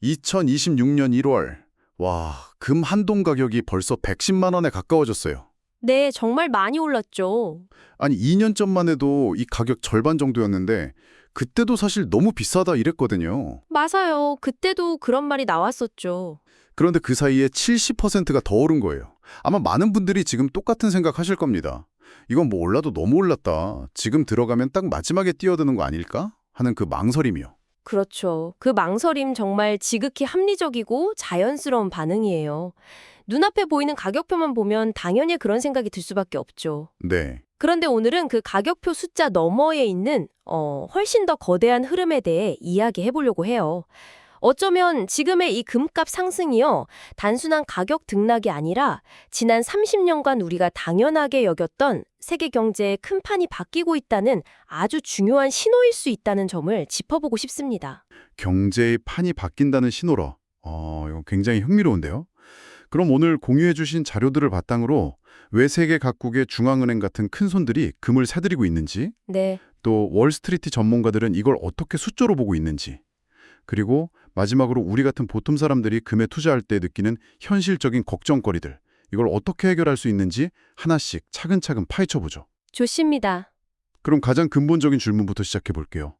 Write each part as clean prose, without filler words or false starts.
2026년 1월. 와, 금 한동 가격이 벌써 110만 원에 가까워졌어요. 네, 정말 많이 올랐죠. 아니, 2년 전만 해도 이 가격 절반 정도였는데 그때도 사실 너무 비싸다 이랬거든요. 맞아요. 그때도 그런 말이 나왔었죠. 그런데 그 사이에 70%가 더 오른 거예요. 아마 많은 분들이 지금 똑같은 생각 하실 겁니다. 이건 뭐 올라도 너무 올랐다. 지금 들어가면 딱 마지막에 뛰어드는 거 아닐까? 하는 그 망설임이요. 그렇죠. 그 망설임 정말 지극히 합리적이고 자연스러운 반응이에요. 눈앞에 보이는 가격표만 보면 당연히 그런 생각이 들 수밖에 없죠. 네. 그런데 오늘은 그 가격표 숫자 너머에 있는 훨씬 더 거대한 흐름에 대해 이야기해 보려고 해요. 어쩌면 지금의 이 금값 상승이요, 단순한 가격 등락이 아니라 지난 30년간 우리가 당연하게 여겼던 세계 경제의 큰 판이 바뀌고 있다는 아주 중요한 신호일 수 있다는 점을 짚어보고 싶습니다. 경제의 판이 바뀐다는 신호로. 이거 굉장히 흥미로운데요. 그럼 오늘 공유해 주신 자료들을 바탕으로 왜 세계 각국의 중앙은행 같은 큰 손들이 금을 사들이고 있는지, 네. 또 월스트리트 전문가들은 이걸 어떻게 숫자로 보고 있는지, 그리고 마지막으로 우리 같은 보통 사람들이 금에 투자할 때 느끼는 현실적인 걱정거리들, 이걸 어떻게 해결할 수 있는지 하나씩 차근차근 파헤쳐보죠. 좋습니다. 그럼 가장 근본적인 질문부터 시작해 볼게요.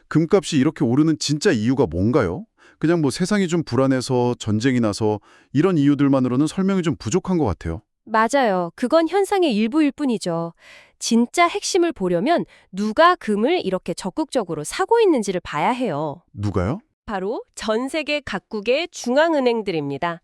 금값이 이렇게 오르는 진짜 이유가 뭔가요? 그냥 뭐 세상이 좀 불안해서 전쟁이 나서 이런 이유들만으로는 설명이 좀 부족한 것 같아요. 맞아요. 그건 현상의 일부일 뿐이죠. 진짜 핵심을 보려면 누가 금을 이렇게 적극적으로 사고 있는지를 봐야 해요. 누가요? 바로 전 세계 각국의 중앙은행들입니다.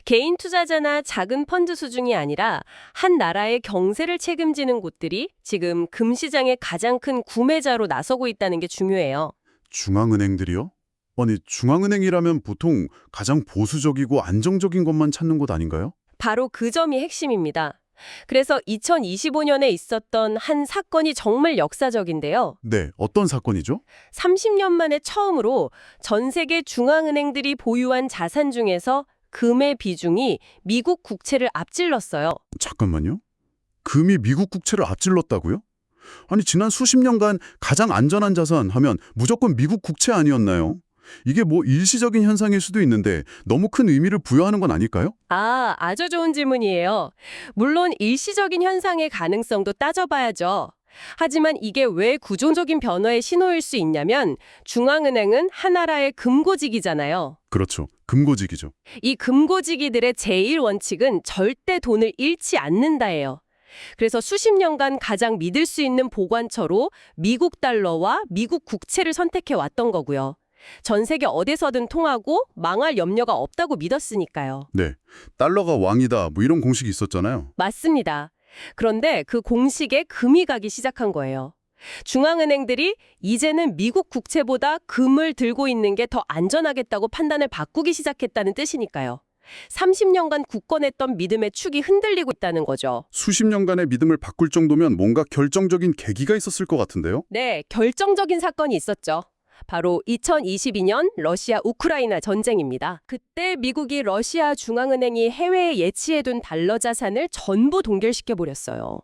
개인 투자자나 작은 펀드 수준이 아니라 한 나라의 경세를 책임지는 곳들이 지금 금 시장의 가장 큰 구매자로 나서고 있다는 게 중요해요. 중앙은행들이요? 아니, 중앙은행이라면 보통 가장 보수적이고 안정적인 것만 찾는 곳 아닌가요? 바로 그 점이 핵심입니다. 그래서 2025년에 있었던 한 사건이 정말 역사적인데요. 네, 어떤 사건이죠? 30년 만에 처음으로 전 세계 중앙은행들이 보유한 자산 중에서 금의 비중이 미국 국채를 앞질렀어요. 잠깐만요. 금이 미국 국채를 앞질렀다고요? 아니, 지난 수십 년간 가장 안전한 자산 하면 무조건 미국 국채 아니었나요? 이게 뭐 일시적인 현상일 수도 있는데 너무 큰 의미를 부여하는 건 아닐까요? 아주 좋은 질문이에요. 물론 일시적인 현상의 가능성도 따져봐야죠. 하지만 이게 왜 구조적인 변화의 신호일 수 있냐면 중앙은행은 한 나라의 금고지기잖아요. 그렇죠. 금고지기죠. 이 금고지기들의 제일 원칙은 절대 돈을 잃지 않는다예요. 그래서 수십 년간 가장 믿을 수 있는 보관처로 미국 달러와 미국 국채를 선택해 왔던 거고요. 전 세계 어디서든 통하고 망할 염려가 없다고 믿었으니까요. 네. 달러가 왕이다. 뭐 이런 공식이 있었잖아요. 맞습니다. 그런데 그 공식에 금이 가기 시작한 거예요. 중앙은행들이 이제는 미국 국채보다 금을 들고 있는 게 더 안전하겠다고 판단을 바꾸기 시작했다는 뜻이니까요. 30년간 굳건했던 믿음의 축이 흔들리고 있다는 거죠. 수십 년간의 믿음을 바꿀 정도면 뭔가 결정적인 계기가 있었을 것 같은데요? 네, 결정적인 사건이 있었죠. 바로 2022년 러시아 우크라이나 전쟁입니다. 그때 미국이 러시아 중앙은행이 해외에 예치해둔 달러 자산을 전부 동결시켜버렸어요.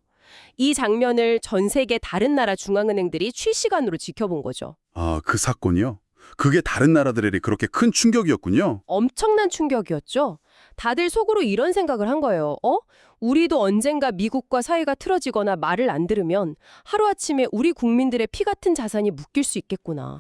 이 장면을 전 세계 다른 나라 중앙은행들이 실시간으로 지켜본 거죠. 아, 그 사건이요? 그게 다른 나라들에게 그렇게 큰 충격이었군요. 엄청난 충격이었죠. 다들 속으로 이런 생각을 한 거예요. 우리도 언젠가 미국과 사이가 틀어지거나 말을 안 들으면 하루아침에 우리 국민들의 피 같은 자산이 묶일 수 있겠구나.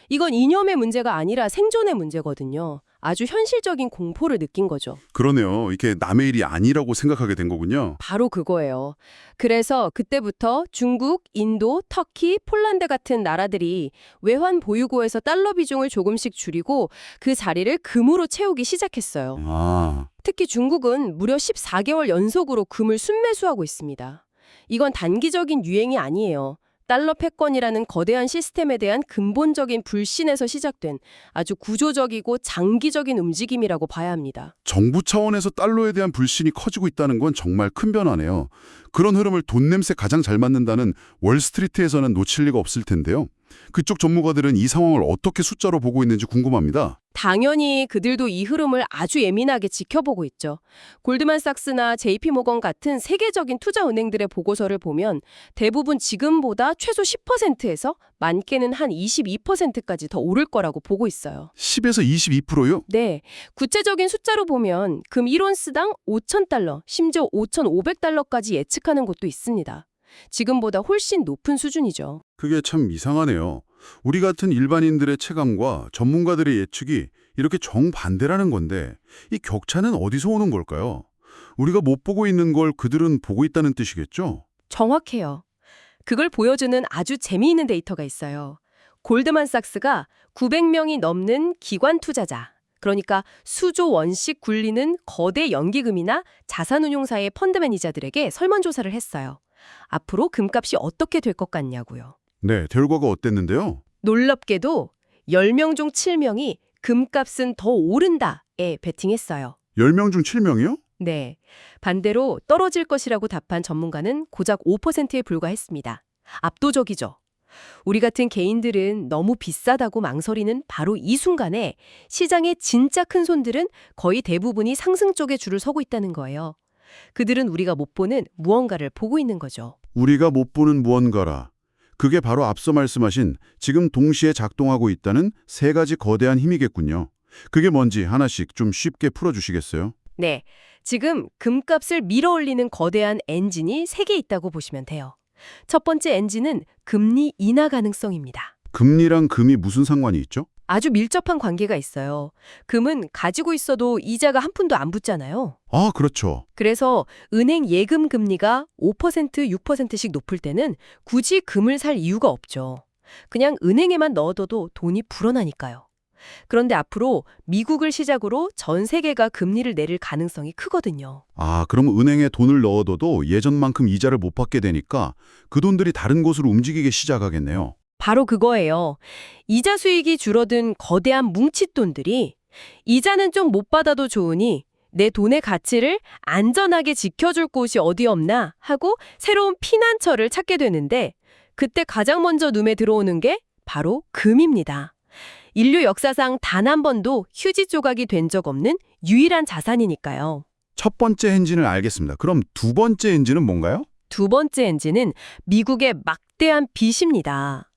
이건 이념의 문제가 아니라 생존의 문제거든요. 아주 현실적인 공포를 느낀 거죠. 그러네요. 이게 남의 일이 아니라고 생각하게 된 거군요. 바로 그거예요. 그래서 그때부터 중국, 인도, 터키, 폴란드 같은 나라들이 외환 보유고에서 달러 비중을 조금씩 줄이고 그 자리를 금으로 채우기 시작했어요. 아, 특히 중국은 무려 14개월 연속으로 금을 순매수하고 있습니다. 이건 단기적인 유행이 아니에요. 달러 패권이라는 거대한 시스템에 대한 근본적인 불신에서 시작된 아주 구조적이고 장기적인 움직임이라고 봐야 합니다. 정부 차원에서 달러에 대한 불신이 커지고 있다는 건 정말 큰 변화네요. 그런 흐름을 돈 냄새 가장 잘 맞는다는 월스트리트에서는 놓칠 리가 없을 텐데요. 그쪽 전문가들은 이 상황을 어떻게 숫자로 보고 있는지 궁금합니다. 당연히 그들도 이 흐름을 아주 예민하게 지켜보고 있죠. 골드만삭스나 JP모건 같은 세계적인 투자은행들의 보고서를 보면 대부분 지금보다 최소 10%에서 많게는 한 22%까지 더 오를 거라고 보고 있어요. 10에서 22%요? 네, 구체적인 숫자로 보면 금 1온스당 5,000달러, 심지어 5,500달러까지 예측하는 곳도 있습니다. 지금보다 훨씬 높은 수준이죠. 그게 참 이상하네요. 우리 같은 일반인들의 체감과 전문가들의 예측이 이렇게 정반대라는 건데 이 격차는 어디서 오는 걸까요? 우리가 못 보고 있는 걸 그들은 보고 있다는 뜻이겠죠? 정확해요. 그걸 보여주는 아주 재미있는 데이터가 있어요. 골드만삭스가 900명이 넘는 기관 투자자, 그러니까 수조 원씩 굴리는 거대 연기금이나 자산운용사의 펀드 매니저들에게 설문조사를 했어요. 앞으로 금값이 어떻게 될 것 같냐고요. 네, 결과가 어땠는데요? 놀랍게도 10명 중 7명이 금값은 더 오른다에 베팅했어요. 10명 중 7명이요? 네. 반대로 떨어질 것이라고 답한 전문가는 고작 5%에 불과했습니다. 압도적이죠. 우리 같은 개인들은 너무 비싸다고 망설이는 바로 이 순간에 시장의 진짜 큰 손들은 거의 대부분이 상승 쪽에 줄을 서고 있다는 거예요. 그들은 우리가 못 보는 무언가를 보고 있는 거죠. 우리가 못 보는 무언가라. 그게 바로 앞서 말씀하신 지금 동시에 작동하고 있다는 세 가지 거대한 힘이겠군요. 그게 뭔지 하나씩 좀 쉽게 풀어주시겠어요? 네. 지금 금값을 밀어올리는 거대한 엔진이 3개 있다고 보시면 돼요. 첫 번째 엔진은 금리 인하 가능성입니다. 금리랑 금이 무슨 상관이 있죠? 아주 밀접한 관계가 있어요. 금은 가지고 있어도 이자가 한 푼도 안 붙잖아요. 아, 그렇죠. 그래서 은행 예금 금리가 5%, 6%씩 높을 때는 굳이 금을 살 이유가 없죠. 그냥 은행에만 넣어둬도 돈이 불어나니까요. 그런데 앞으로 미국을 시작으로 전 세계가 금리를 내릴 가능성이 크거든요. 아, 그럼 은행에 돈을 넣어둬도 예전만큼 이자를 못 받게 되니까 그 돈들이 다른 곳으로 움직이기 시작하겠네요. 바로 그거예요. 이자 수익이 줄어든 거대한 뭉칫돈들이 이자는 좀 못 받아도 좋으니 내 돈의 가치를 안전하게 지켜줄 곳이 어디 없나 하고 새로운 피난처를 찾게 되는데 그때 가장 먼저 눈에 들어오는 게 바로 금입니다. 인류 역사상 단 한 번도 휴지 조각이 된 적 없는 유일한 자산이니까요. 첫 번째 엔진을 알겠습니다. 그럼 두 번째 엔진은 뭔가요? 두 번째 엔진은 미국의 막대한 빚입니다.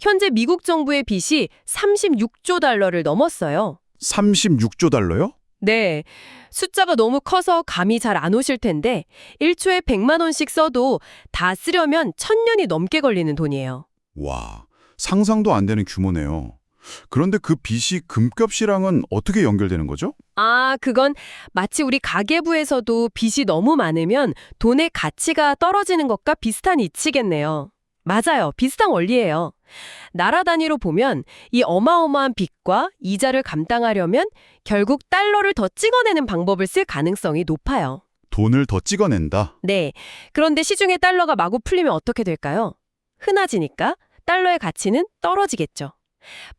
현재 미국 정부의 빚이 36조 달러를 넘었어요. 36조 달러요? 네. 숫자가 너무 커서 감이 잘 안 오실 텐데 1초에 100만 원씩 써도 다 쓰려면 1000년이 넘게 걸리는 돈이에요. 와, 상상도 안 되는 규모네요. 그런데 그 빚이 금값이랑은 어떻게 연결되는 거죠? 아, 그건 마치 우리 가계부에서도 빚이 너무 많으면 돈의 가치가 떨어지는 것과 비슷한 이치겠네요. 맞아요. 비슷한 원리예요. 나라 단위로 보면 이 어마어마한 빚과 이자를 감당하려면 결국 달러를 더 찍어내는 방법을 쓸 가능성이 높아요. 돈을 더 찍어낸다. 네. 그런데 시중에 달러가 마구 풀리면 어떻게 될까요? 흔해지니까 달러의 가치는 떨어지겠죠.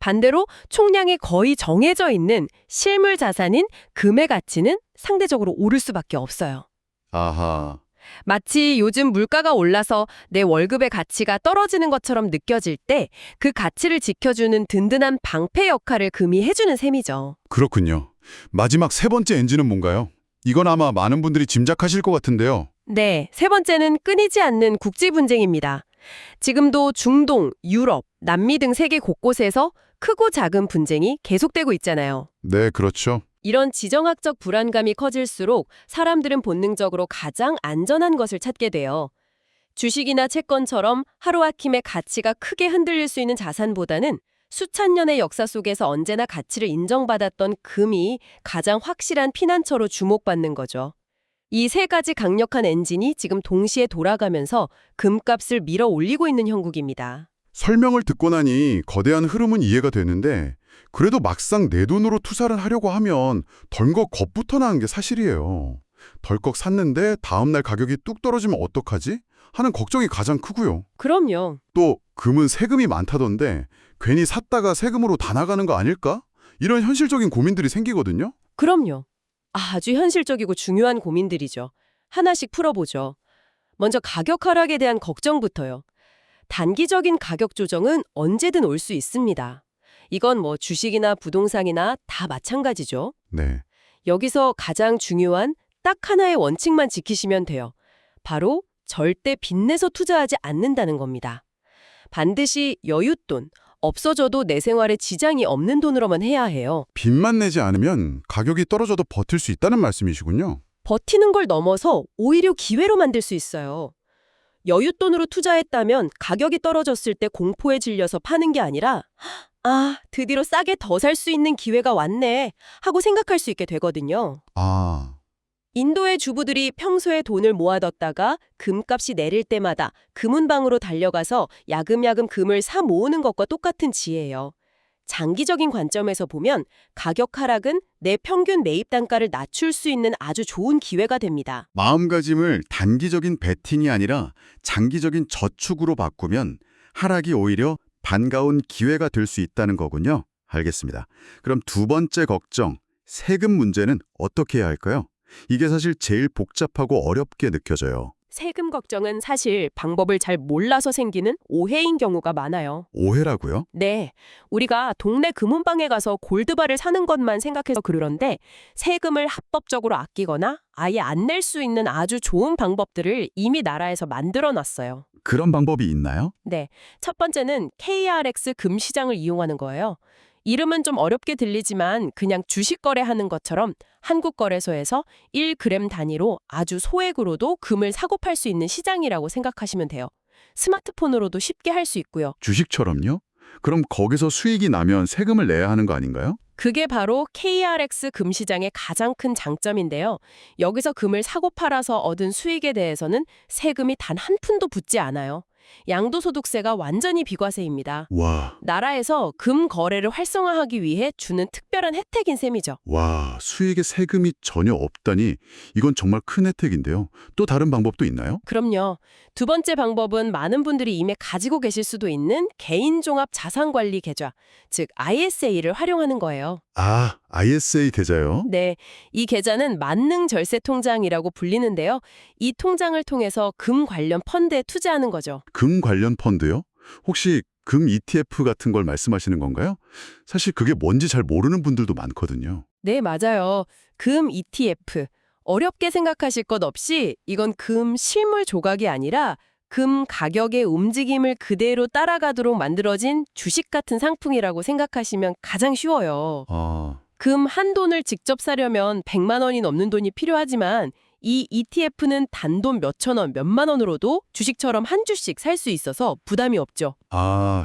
반대로 총량이 거의 정해져 있는 실물 자산인 금의 가치는 상대적으로 오를 수밖에 없어요. 아하. 마치 요즘 물가가 올라서 내 월급의 가치가 떨어지는 것처럼 느껴질 때 그 가치를 지켜주는 든든한 방패 역할을 금이 해주는 셈이죠. 그렇군요. 마지막 세 번째 엔진은 뭔가요? 이건 아마 많은 분들이 짐작하실 것 같은데요. 네, 세 번째는 끊이지 않는 국지 분쟁입니다. 지금도 중동, 유럽, 남미 등 세계 곳곳에서 크고 작은 분쟁이 계속되고 있잖아요. 네, 그렇죠. 이런 지정학적 불안감이 커질수록 사람들은 본능적으로 가장 안전한 것을 찾게 돼요. 주식이나 채권처럼 하루아침에 가치가 크게 흔들릴 수 있는 자산보다는 수천 년의 역사 속에서 언제나 가치를 인정받았던 금이 가장 확실한 피난처로 주목받는 거죠. 이 세 가지 강력한 엔진이 지금 동시에 돌아가면서 금값을 밀어 올리고 있는 형국입니다. 설명을 듣고 나니 거대한 흐름은 이해가 되는데 그래도 막상 내 돈으로 투자를 하려고 하면 덜컥 겁부터 나는 게 사실이에요. 덜컥 샀는데 다음날 가격이 뚝 떨어지면 어떡하지? 하는 걱정이 가장 크고요. 그럼요. 또 금은 세금이 많다던데 괜히 샀다가 세금으로 다 나가는 거 아닐까? 이런 현실적인 고민들이 생기거든요. 그럼요. 아주 현실적이고 중요한 고민들이죠. 하나씩 풀어보죠. 먼저 가격 하락에 대한 걱정부터요. 단기적인 가격 조정은 언제든 올 수 있습니다. 이건 뭐 주식이나 부동산이나 다 마찬가지죠. 네. 여기서 가장 중요한 딱 하나의 원칙만 지키시면 돼요. 바로 절대 빚내서 투자하지 않는다는 겁니다. 반드시 여윳돈, 없어져도 내 생활에 지장이 없는 돈으로만 해야 해요. 빚만 내지 않으면 가격이 떨어져도 버틸 수 있다는 말씀이시군요. 버티는 걸 넘어서 오히려 기회로 만들 수 있어요. 여윳돈으로 투자했다면 가격이 떨어졌을 때 공포에 질려서 파는 게 아니라 아, 드디어 싸게 더 살 수 있는 기회가 왔네 하고 생각할 수 있게 되거든요. 아, 인도의 주부들이 평소에 돈을 모아뒀다가 금값이 내릴 때마다 금은방으로 달려가서 야금야금 금을 사 모으는 것과 똑같은 지혜예요. 장기적인 관점에서 보면 가격 하락은 내 평균 매입 단가를 낮출 수 있는 아주 좋은 기회가 됩니다. 마음가짐을 단기적인 베팅이 아니라 장기적인 저축으로 바꾸면 하락이 오히려 반가운 기회가 될 수 있다는 거군요. 알겠습니다. 그럼 두 번째 걱정, 세금 문제는 어떻게 해야 할까요? 이게 사실 제일 복잡하고 어렵게 느껴져요. 세금 걱정은 사실 방법을 잘 몰라서 생기는 오해인 경우가 많아요. 오해라고요? 네, 우리가 동네 금은방에 가서 골드바를 사는 것만 생각해서 그러는데 세금을 합법적으로 아끼거나 아예 안 낼 수 있는 아주 좋은 방법들을 이미 나라에서 만들어놨어요. 그런 방법이 있나요? 네, 첫 번째는 KRX 금시장을 이용하는 거예요. 이름은 좀 어렵게 들리지만 그냥 주식 거래하는 것처럼 한국거래소에서 1g 단위로 아주 소액으로도 금을 사고 팔 수 있는 시장이라고 생각하시면 돼요. 스마트폰으로도 쉽게 할 수 있고요. 주식처럼요? 그럼 거기서 수익이 나면 세금을 내야 하는 거 아닌가요? 그게 바로 KRX 금시장의 가장 큰 장점인데요. 여기서 금을 사고 팔아서 얻은 수익에 대해서는 세금이 단 한 푼도 붙지 않아요. 양도소득세가 완전히 비과세입니다. 와, 나라에서 금 거래를 활성화하기 위해 주는 특별한 혜택인 셈이죠. 수익에 세금이 전혀 없다니 이건 정말 큰 혜택인데요. 또 다른 방법도 있나요? 그럼요. 두 번째 방법은 많은 분들이 이미 가지고 계실 수도 있는 개인종합자산관리 계좌, 즉 ISA를 활용하는 거예요. 아, ISA 계좌요? 네, 이 계좌는 만능절세통장이라고 불리는데요. 이 통장을 통해서 금 관련 펀드에 투자하는 거죠. 금 관련 펀드요? 혹시 금 ETF 같은 걸 말씀하시는 건가요? 사실 그게 뭔지 잘 모르는 분들도 많거든요. 네, 맞아요. 금 ETF. 어렵게 생각하실 것 없이 이건 금 실물 조각이 아니라 금 가격의 움직임을 그대로 따라가도록 만들어진 주식 같은 상품이라고 생각하시면 가장 쉬워요. 아, 금 한 돈을 직접 사려면 100만 원이 넘는 돈이 필요하지만 이 ETF는 단돈 몇천 원, 몇만 원으로도 주식처럼 한 주씩 살 수 있어서 부담이 없죠.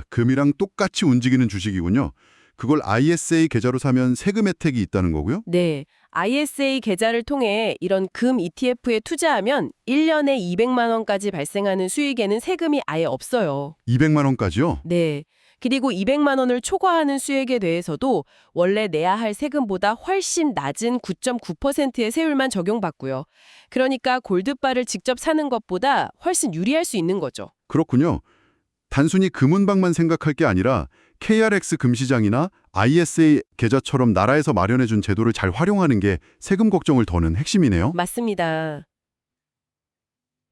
금이랑 똑같이 움직이는 주식이군요. 그걸 ISA 계좌로 사면 세금 혜택이 있다는 거고요? 네, ISA 계좌를 통해 이런 금 ETF에 투자하면 1년에 200만 원까지 발생하는 수익에는 세금이 아예 없어요. 200만 원까지요? 네. 그리고 200만 원을 초과하는 수익에 대해서도 원래 내야 할 세금보다 훨씬 낮은 9.9%의 세율만 적용받고요. 그러니까 골드바를 직접 사는 것보다 훨씬 유리할 수 있는 거죠. 그렇군요. 단순히 금은방만 생각할 게 아니라 KRX 금시장이나 ISA 계좌처럼 나라에서 마련해준 제도를 잘 활용하는 게 세금 걱정을 더는 핵심이네요. 맞습니다.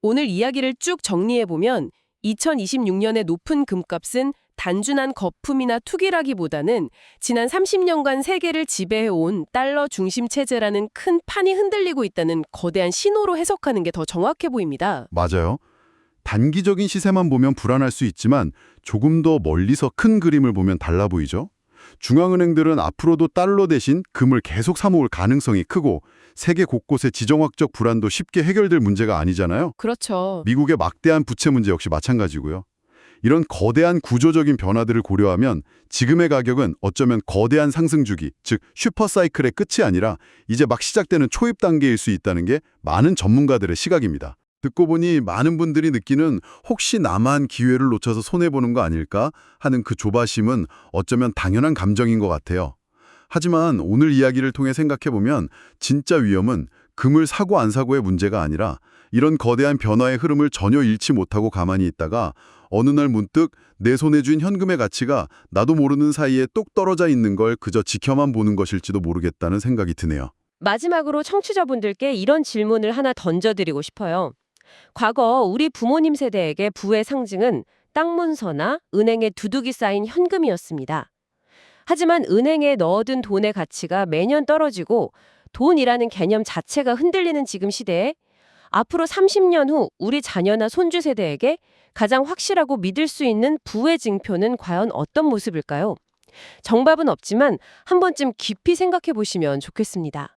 오늘 이야기를 쭉 정리해보면 2026년의 높은 금값은 단순한 거품이나 투기라기보다는 지난 30년간 세계를 지배해온 달러 중심 체제라는 큰 판이 흔들리고 있다는 거대한 신호로 해석하는 게 더 정확해 보입니다. 맞아요. 단기적인 시세만 보면 불안할 수 있지만 조금 더 멀리서 큰 그림을 보면 달라 보이죠. 중앙은행들은 앞으로도 달러 대신 금을 계속 사모을 가능성이 크고 세계 곳곳의 지정학적 불안도 쉽게 해결될 문제가 아니잖아요. 그렇죠. 미국의 막대한 부채 문제 역시 마찬가지고요. 이런 거대한 구조적인 변화들을 고려하면 지금의 가격은 어쩌면 거대한 상승 주기, 즉 슈퍼사이클의 끝이 아니라 이제 막 시작되는 초입 단계일 수 있다는 게 많은 전문가들의 시각입니다. 듣고 보니 많은 분들이 느끼는 혹시 나만 기회를 놓쳐서 손해보는 거 아닐까 하는 그 조바심은 어쩌면 당연한 감정인 것 같아요. 하지만 오늘 이야기를 통해 생각해보면 진짜 위험은 금을 사고 안 사고의 문제가 아니라 이런 거대한 변화의 흐름을 전혀 잃지 못하고 가만히 있다가 어느 날 문득 내 손에 쥔 현금의 가치가 나도 모르는 사이에 똑 떨어져 있는 걸 그저 지켜만 보는 것일지도 모르겠다는 생각이 드네요. 마지막으로 청취자분들께 이런 질문을 하나 던져드리고 싶어요. 과거 우리 부모님 세대에게 부의 상징은 땅 문서나 은행에 두둑이 쌓인 현금이었습니다. 하지만 은행에 넣어둔 돈의 가치가 매년 떨어지고 돈이라는 개념 자체가 흔들리는 지금 시대에 앞으로 30년 후 우리 자녀나 손주 세대에게 가장 확실하고 믿을 수 있는 부의 증표는 과연 어떤 모습일까요? 정답은 없지만 한 번쯤 깊이 생각해 보시면 좋겠습니다.